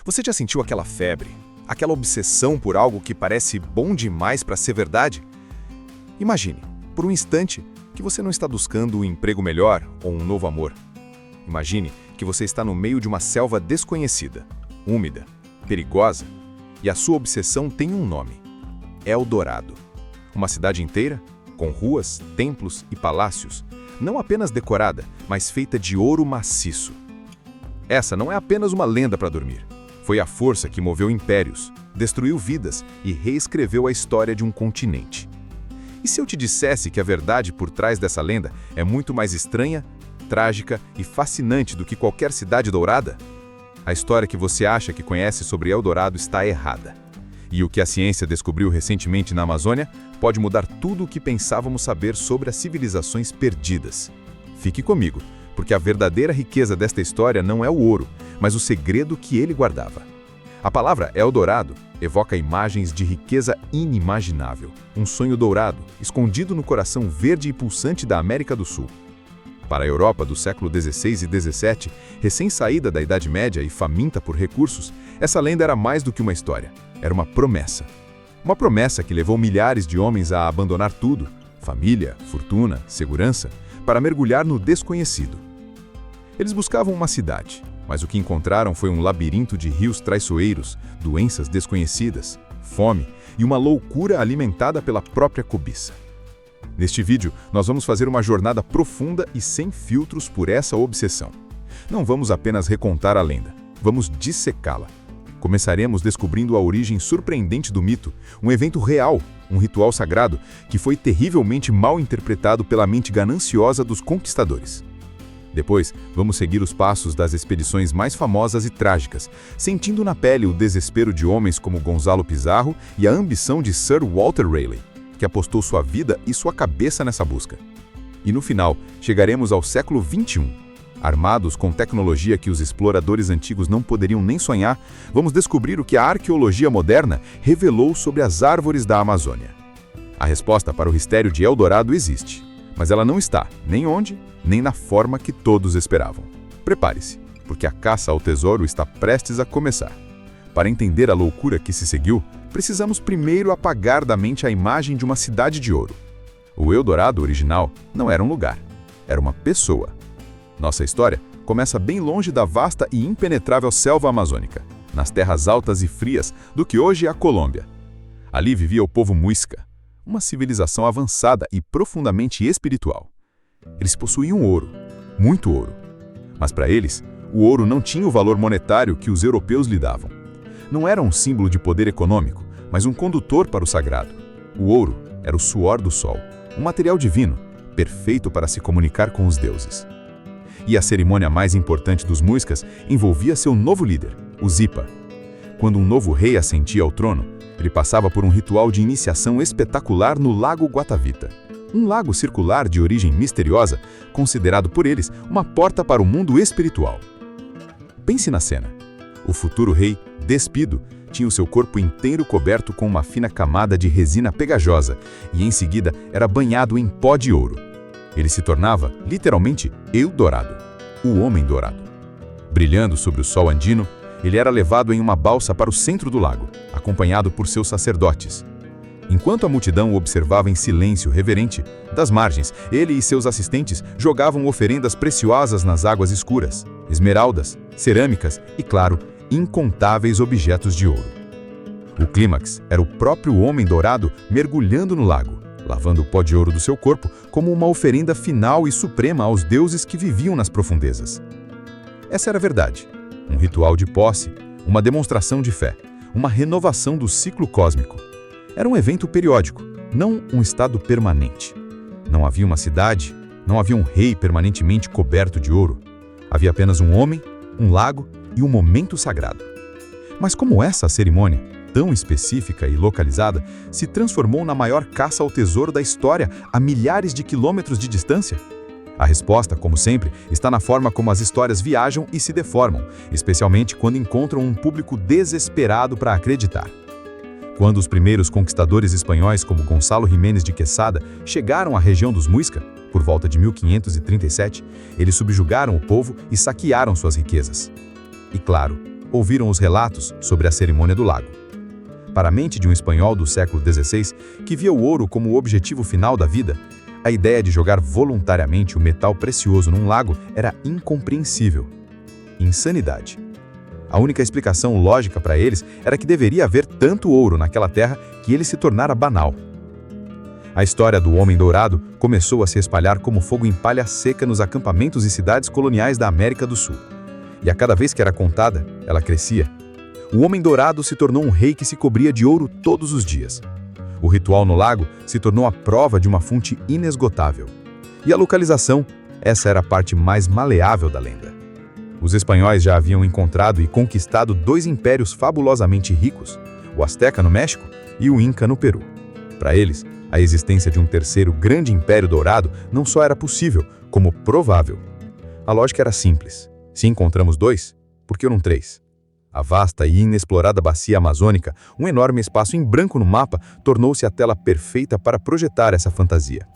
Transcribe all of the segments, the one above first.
Você já sentiu aquela febre, aquela obsessão por algo que parece bom demais para ser verdade? Imagine, por um instante, que você não está buscando um emprego melhor ou um novo amor. Imagine que você está no meio de uma selva desconhecida, úmida, perigosa, e a sua obsessão tem um nome: Eldorado. Uma cidade inteira, com ruas, templos e palácios, não apenas decorada, mas feita de ouro maciço. Essa não é apenas uma lenda para dormir. Foi a força que moveu impérios, destruiu vidas e reescreveu a história de um continente. E se eu te dissesse que a verdade por trás dessa lenda é muito mais estranha, trágica e fascinante do que qualquer cidade dourada? A história que você acha que conhece sobre Eldorado está errada. E o que a ciência descobriu recentemente na Amazônia pode mudar tudo o que pensávamos saber sobre as civilizações perdidas. Fique comigo, porque a verdadeira riqueza desta história não é o ouro, mas o segredo que ele guardava. A palavra Eldorado evoca imagens de riqueza inimaginável, um sonho dourado, escondido no coração verde e pulsante da América do Sul. Para a Europa do século XVI e XVII, recém-saída da Idade Média e faminta por recursos, essa lenda era mais do que uma história, era uma promessa. Uma promessa que levou milhares de homens a abandonar tudo, família, fortuna, segurança, para mergulhar no desconhecido. Eles buscavam uma cidade, mas o que encontraram foi um labirinto de rios traiçoeiros, doenças desconhecidas, fome e uma loucura alimentada pela própria cobiça. Neste vídeo, nós vamos fazer uma jornada profunda e sem filtros por essa obsessão. Não vamos apenas recontar a lenda, vamos dissecá-la. Começaremos descobrindo a origem surpreendente do mito, um evento real, um ritual sagrado que foi terrivelmente mal interpretado pela mente gananciosa dos conquistadores. Depois, vamos seguir os passos das expedições mais famosas e trágicas, sentindo na pele o desespero de homens como Gonzalo Pizarro e a ambição de Sir Walter Raleigh, que apostou sua vida e sua cabeça nessa busca. E no final, chegaremos ao século XXI. Armados com tecnologia que os exploradores antigos não poderiam nem sonhar, vamos descobrir o que a arqueologia moderna revelou sobre as árvores da Amazônia. A resposta para o mistério de Eldorado existe, mas ela não está nem onde, nem na forma que todos esperavam. Prepare-se, porque a caça ao tesouro está prestes a começar. Para entender a loucura que se seguiu, precisamos primeiro apagar da mente a imagem de uma cidade de ouro. O Eldorado original não era um lugar, era uma pessoa. Nossa história começa bem longe da vasta e impenetrável selva amazônica, nas terras altas e frias do que hoje é a Colômbia. Ali vivia o povo Muisca, uma civilização avançada e profundamente espiritual. Eles possuíam ouro, muito ouro. Mas para eles, o ouro não tinha o valor monetário que os europeus lhe davam. Não era um símbolo de poder econômico, mas um condutor para o sagrado. O ouro era o suor do sol, um material divino, perfeito para se comunicar com os deuses. E a cerimônia mais importante dos Muiscas envolvia seu novo líder, o Zipa. Quando um novo rei ascendia ao trono, ele passava por um ritual de iniciação espetacular no Lago Guatavita, um lago circular de origem misteriosa, considerado por eles uma porta para o mundo espiritual. Pense na cena. O futuro rei, despido, tinha o seu corpo inteiro coberto com uma fina camada de resina pegajosa e em seguida era banhado em pó de ouro. Ele se tornava, literalmente, Eldorado, o Homem Dourado. Brilhando sobre o sol andino, ele era levado em uma balsa para o centro do lago, acompanhado por seus sacerdotes. Enquanto a multidão o observava em silêncio reverente, das margens, ele e seus assistentes jogavam oferendas preciosas nas águas escuras, esmeraldas, cerâmicas e, claro, incontáveis objetos de ouro. O clímax era o próprio Homem Dourado mergulhando no lago, lavando o pó de ouro do seu corpo como uma oferenda final e suprema aos deuses que viviam nas profundezas. Essa era a verdade, um ritual de posse, uma demonstração de fé, uma renovação do ciclo cósmico. Era um evento periódico, não um estado permanente. Não havia uma cidade, não havia um rei permanentemente coberto de ouro. Havia apenas um homem, um lago e um momento sagrado. Mas como essa cerimônia, tão específica e localizada, se transformou na maior caça ao tesouro da história a milhares de quilômetros de distância? A resposta, como sempre, está na forma como as histórias viajam e se deformam, especialmente quando encontram um público desesperado para acreditar. Quando os primeiros conquistadores espanhóis como Gonçalo Jiménez de Quesada chegaram à região dos Muisca, por volta de 1537, eles subjugaram o povo e saquearam suas riquezas. E claro, ouviram os relatos sobre a cerimônia do lago. Para a mente de um espanhol do século XVI, que via o ouro como o objetivo final da vida, a ideia de jogar voluntariamente o metal precioso num lago era incompreensível. Insanidade. A única explicação lógica para eles era que deveria haver tanto ouro naquela terra que ele se tornara banal. A história do Homem Dourado começou a se espalhar como fogo em palha seca nos acampamentos e cidades coloniais da América do Sul. E a cada vez que era contada, ela crescia. O Homem Dourado se tornou um rei que se cobria de ouro todos os dias. O ritual no lago se tornou a prova de uma fonte inesgotável. E a localização, essa era a parte mais maleável da lenda. Os espanhóis já haviam encontrado e conquistado 2 impérios fabulosamente ricos, o Azteca no México e o Inca no Peru. Para eles, a existência de um terceiro grande império dourado não só era possível, como provável. A lógica era simples. Se encontramos 2, por que não 3? A vasta e inexplorada bacia amazônica, um enorme espaço em branco no mapa, tornou-se a tela perfeita para projetar essa fantasia.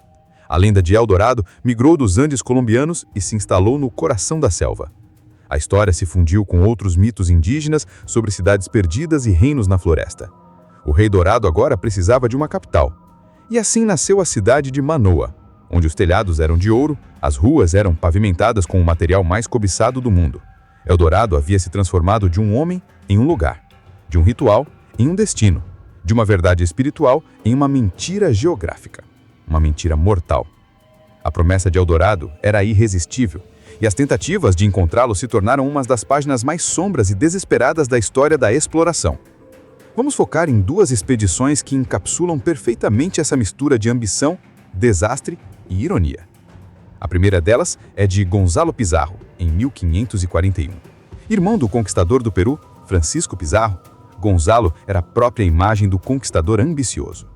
A lenda de Eldorado migrou dos Andes colombianos e se instalou no coração da selva. A história se fundiu com outros mitos indígenas sobre cidades perdidas e reinos na floresta. O Rei Dourado agora precisava de uma capital. E assim nasceu a cidade de Manoa, onde os telhados eram de ouro, as ruas eram pavimentadas com o material mais cobiçado do mundo. Eldorado havia se transformado de um homem em um lugar, de um ritual em um destino, de uma verdade espiritual em uma mentira geográfica, uma mentira mortal. A promessa de Eldorado era irresistível, e as tentativas de encontrá-lo se tornaram uma das páginas mais sombras e desesperadas da história da exploração. Vamos focar em 2 expedições que encapsulam perfeitamente essa mistura de ambição, desastre e ironia. A primeira delas é de Gonzalo Pizarro, em 1541. Irmão do conquistador do Peru, Francisco Pizarro, Gonzalo era a própria imagem do conquistador ambicioso.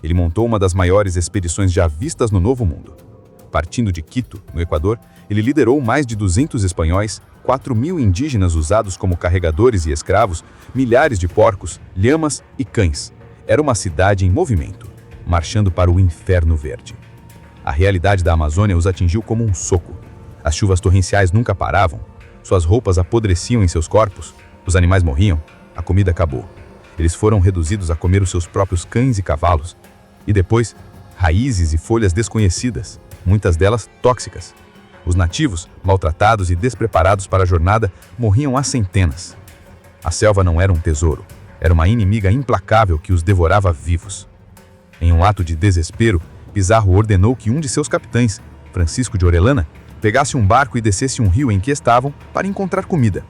Ele montou uma das maiores expedições já vistas no Novo Mundo. Partindo de Quito, no Equador, ele liderou mais de 200 espanhóis, 4.000 indígenas usados como carregadores e escravos, milhares de porcos, lhamas e cães. Era uma cidade em movimento, marchando para o inferno verde. A realidade da Amazônia os atingiu como um soco. As chuvas torrenciais nunca paravam, suas roupas apodreciam em seus corpos, os animais morriam, a comida acabou. Eles foram reduzidos a comer os seus próprios cães e cavalos. E depois, raízes e folhas desconhecidas, muitas delas tóxicas. Os nativos, maltratados e despreparados para a jornada, morriam às centenas. A selva não era um tesouro, era uma inimiga implacável que os devorava vivos. Em um ato de desespero, Pizarro ordenou que um de seus capitães, Francisco de Orellana, pegasse um barco e descesse um rio em que estavam para encontrar comida.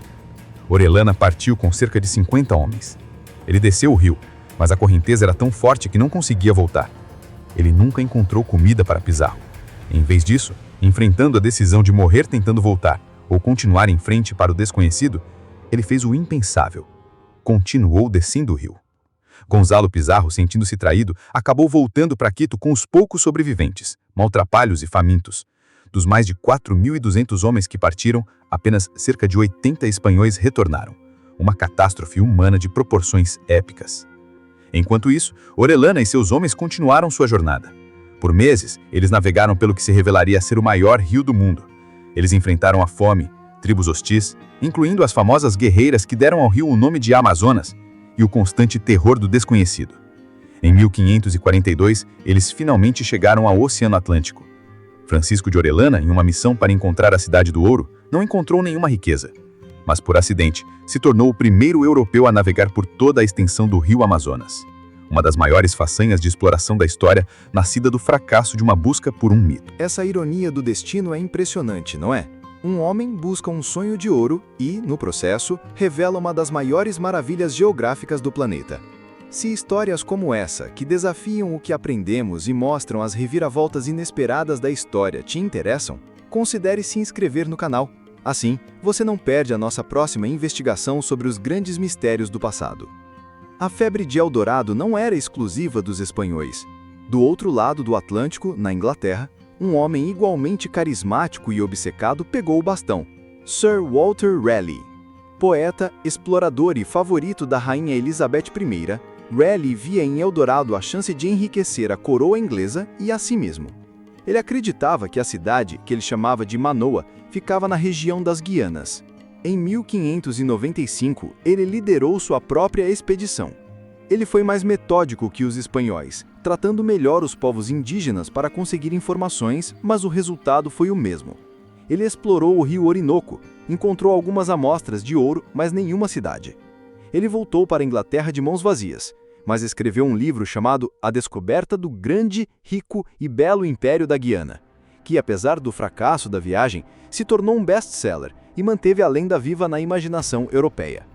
Orellana partiu com cerca de 50 homens. Ele desceu o rio, mas a correnteza era tão forte que não conseguia voltar. Ele nunca encontrou comida para Pizarro. Em vez disso, enfrentando a decisão de morrer tentando voltar ou continuar em frente para o desconhecido, ele fez o impensável. Continuou descendo o rio. Gonzalo Pizarro, sentindo-se traído, acabou voltando para Quito com os poucos sobreviventes, maltrapalhos e famintos. Dos mais de 4.200 homens que partiram, apenas cerca de 80 espanhóis retornaram. Uma catástrofe humana de proporções épicas. Enquanto isso, Orellana e seus homens continuaram sua jornada. Por meses, eles navegaram pelo que se revelaria ser o maior rio do mundo. Eles enfrentaram a fome, tribos hostis, incluindo as famosas guerreiras que deram ao rio o nome de Amazonas, e o constante terror do desconhecido. Em 1542, eles finalmente chegaram ao Oceano Atlântico. Francisco de Orellana, em uma missão para encontrar a Cidade do Ouro, não encontrou nenhuma riqueza, mas por acidente, se tornou o primeiro europeu a navegar por toda a extensão do rio Amazonas. Uma das maiores façanhas de exploração da história, nascida do fracasso de uma busca por um mito. Essa ironia do destino é impressionante, não é? Um homem busca um sonho de ouro e, no processo, revela uma das maiores maravilhas geográficas do planeta. Se histórias como essa, que desafiam o que aprendemos e mostram as reviravoltas inesperadas da história, te interessam, considere se inscrever no canal. Assim, você não perde a nossa próxima investigação sobre os grandes mistérios do passado. A febre de Eldorado não era exclusiva dos espanhóis. Do outro lado do Atlântico, na Inglaterra, um homem igualmente carismático e obcecado pegou o bastão. Sir Walter Raleigh. Poeta, explorador e favorito da rainha Elizabeth I, Raleigh via em Eldorado a chance de enriquecer a coroa inglesa e a si mesmo. Ele acreditava que a cidade, que ele chamava de Manoa, ficava na região das Guianas. Em 1595, ele liderou sua própria expedição. Ele foi mais metódico que os espanhóis, tratando melhor os povos indígenas para conseguir informações, mas o resultado foi o mesmo. Ele explorou o rio Orinoco, encontrou algumas amostras de ouro, mas nenhuma cidade. Ele voltou para a Inglaterra de mãos vazias, mas escreveu um livro chamado A Descoberta do Grande, Rico e Belo Império da Guiana, que, apesar do fracasso da viagem, se tornou um best-seller e manteve a lenda viva na imaginação europeia.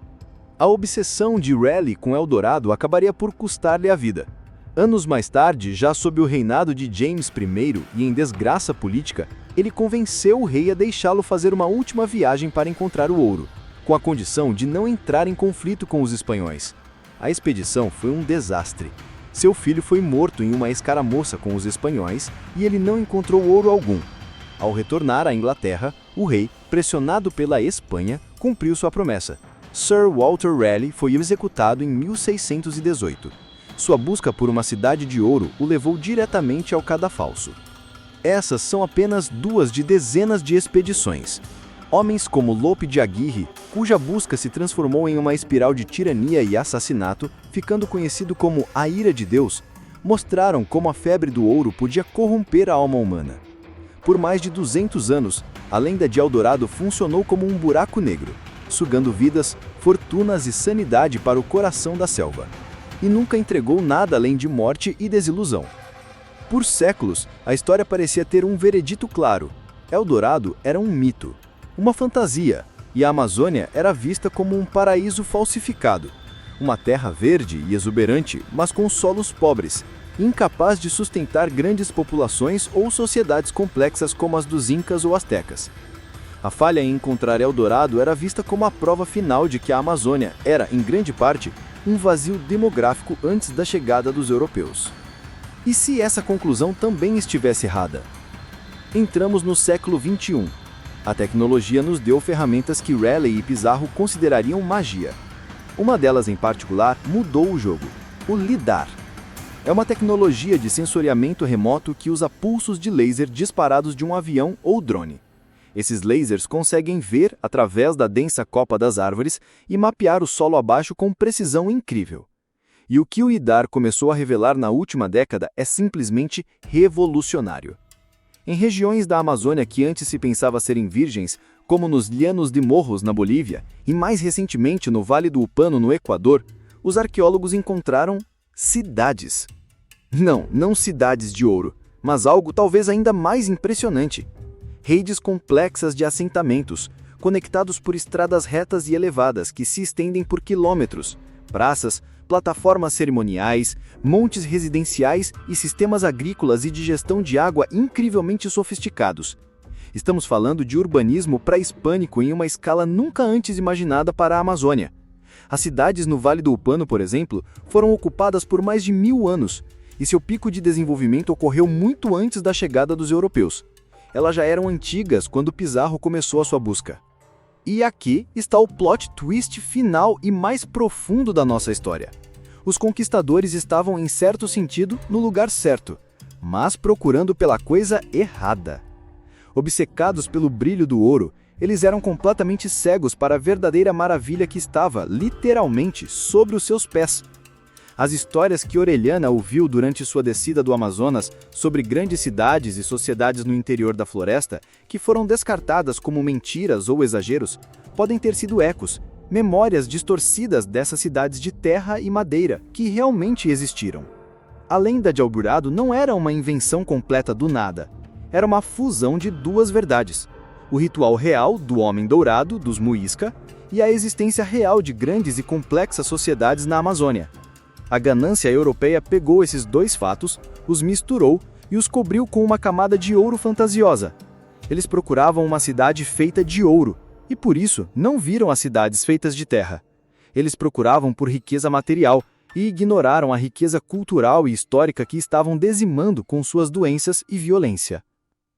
A obsessão de Raleigh com Eldorado acabaria por custar-lhe a vida. Anos mais tarde, já sob o reinado de James I e em desgraça política, ele convenceu o rei a deixá-lo fazer uma última viagem para encontrar o ouro, com a condição de não entrar em conflito com os espanhóis. A expedição foi um desastre. Seu filho foi morto em uma escaramuça com os espanhóis e ele não encontrou ouro algum. Ao retornar à Inglaterra, o rei, pressionado pela Espanha, cumpriu sua promessa. Sir Walter Raleigh foi executado em 1618. Sua busca por uma cidade de ouro o levou diretamente ao cadafalso. Essas são apenas duas de dezenas de expedições. Homens como Lope de Aguirre, cuja busca se transformou em uma espiral de tirania e assassinato, ficando conhecido como a ira de Deus, mostraram como a febre do ouro podia corromper a alma humana. Por mais de 200 anos, a lenda de Eldorado funcionou como um buraco negro, sugando vidas, fortunas e sanidade para o coração da selva. E nunca entregou nada além de morte e desilusão. Por séculos, a história parecia ter um veredito claro. Eldorado era um mito, uma fantasia, e a Amazônia era vista como um paraíso falsificado. Uma terra verde e exuberante, mas com solos pobres, incapaz de sustentar grandes populações ou sociedades complexas como as dos Incas ou Astecas. A falha em encontrar Eldorado era vista como a prova final de que a Amazônia era, em grande parte, um vazio demográfico antes da chegada dos europeus. E se essa conclusão também estivesse errada? Entramos no século XXI. A tecnologia nos deu ferramentas que Raleigh e Pizarro considerariam magia. Uma delas, em particular, mudou o jogo: o LIDAR. É uma tecnologia de sensoriamento remoto que usa pulsos de laser disparados de um avião ou drone. Esses lasers conseguem ver através da densa copa das árvores e mapear o solo abaixo com precisão incrível. E o que o LIDAR começou a revelar na última década é simplesmente revolucionário. Em regiões da Amazônia que antes se pensava serem virgens, como nos Llanos de Morros, na Bolívia, e mais recentemente no Vale do Upano, no Equador, os arqueólogos encontraram cidades. Não cidades de ouro, mas algo talvez ainda mais impressionante. Redes complexas de assentamentos, conectados por estradas retas e elevadas que se estendem por quilômetros, praças, plataformas cerimoniais, montes residenciais e sistemas agrícolas e de gestão de água incrivelmente sofisticados. Estamos falando de urbanismo pré-hispânico em uma escala nunca antes imaginada para a Amazônia. As cidades no Vale do Upano, por exemplo, foram ocupadas por mais de 1000 anos, e seu pico de desenvolvimento ocorreu muito antes da chegada dos europeus. Elas já eram antigas quando Pizarro começou a sua busca. E aqui está o plot twist final e mais profundo da nossa história. Os conquistadores estavam, em certo sentido, no lugar certo, mas procurando pela coisa errada. Obcecados pelo brilho do ouro, eles eram completamente cegos para a verdadeira maravilha que estava, literalmente, sobre os seus pés. As histórias que Orellana ouviu durante sua descida do Amazonas sobre grandes cidades e sociedades no interior da floresta, que foram descartadas como mentiras ou exageros, podem ter sido ecos, memórias distorcidas dessas cidades de terra e madeira que realmente existiram. A lenda de Eldorado não era uma invenção completa do nada. Era uma fusão de duas verdades: o ritual real do homem dourado, dos Muisca, e a existência real de grandes e complexas sociedades na Amazônia. A ganância europeia pegou esses dois fatos, os misturou e os cobriu com uma camada de ouro fantasiosa. Eles procuravam uma cidade feita de ouro, e por isso não viram as cidades feitas de terra. Eles procuravam por riqueza material e ignoraram a riqueza cultural e histórica que estavam dizimando com suas doenças e violência.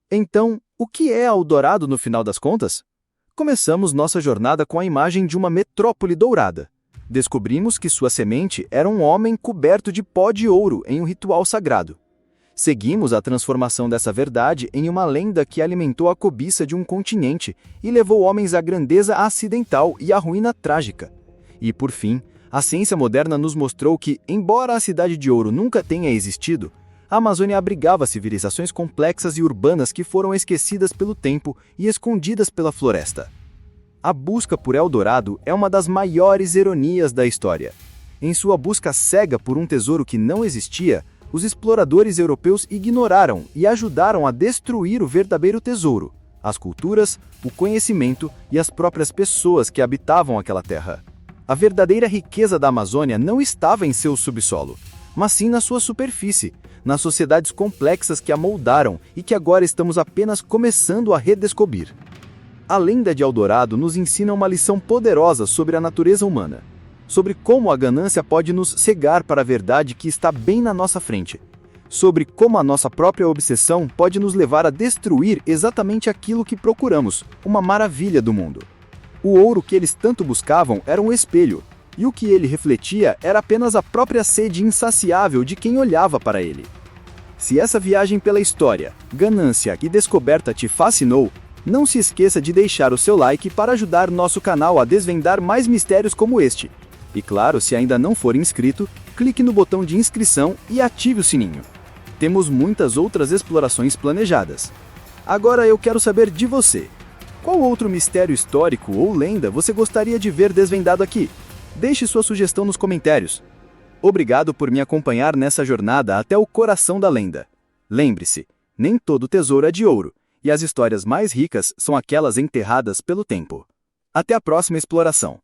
Então, o que é Eldorado no final das contas? Começamos nossa jornada com a imagem de uma metrópole dourada. Descobrimos que sua semente era um homem coberto de pó de ouro em um ritual sagrado. Seguimos a transformação dessa verdade em uma lenda que alimentou a cobiça de um continente e levou homens à grandeza acidental e à ruína trágica. E, por fim, a ciência moderna nos mostrou que, embora a Cidade de Ouro nunca tenha existido, a Amazônia abrigava civilizações complexas e urbanas que foram esquecidas pelo tempo e escondidas pela floresta. A busca por Eldorado é uma das maiores ironias da história. Em sua busca cega por um tesouro que não existia, os exploradores europeus ignoraram e ajudaram a destruir o verdadeiro tesouro, as culturas, o conhecimento e as próprias pessoas que habitavam aquela terra. A verdadeira riqueza da Amazônia não estava em seu subsolo, mas sim na sua superfície, nas sociedades complexas que a moldaram e que agora estamos apenas começando a redescobrir. A lenda de Eldorado nos ensina uma lição poderosa sobre a natureza humana, sobre como a ganância pode nos cegar para a verdade que está bem na nossa frente, sobre como a nossa própria obsessão pode nos levar a destruir exatamente aquilo que procuramos, uma maravilha do mundo. O ouro que eles tanto buscavam era um espelho, e o que ele refletia era apenas a própria sede insaciável de quem olhava para ele. Se essa viagem pela história, ganância e descoberta te fascinou, não se esqueça de deixar o seu like para ajudar nosso canal a desvendar mais mistérios como este. E claro, se ainda não for inscrito, clique no botão de inscrição e ative o sininho. Temos muitas outras explorações planejadas. Agora eu quero saber de você. Qual outro mistério histórico ou lenda você gostaria de ver desvendado aqui? Deixe sua sugestão nos comentários. Obrigado por me acompanhar nessa jornada até o coração da lenda. Lembre-se, nem todo tesouro é de ouro, e as histórias mais ricas são aquelas enterradas pelo tempo. Até a próxima exploração.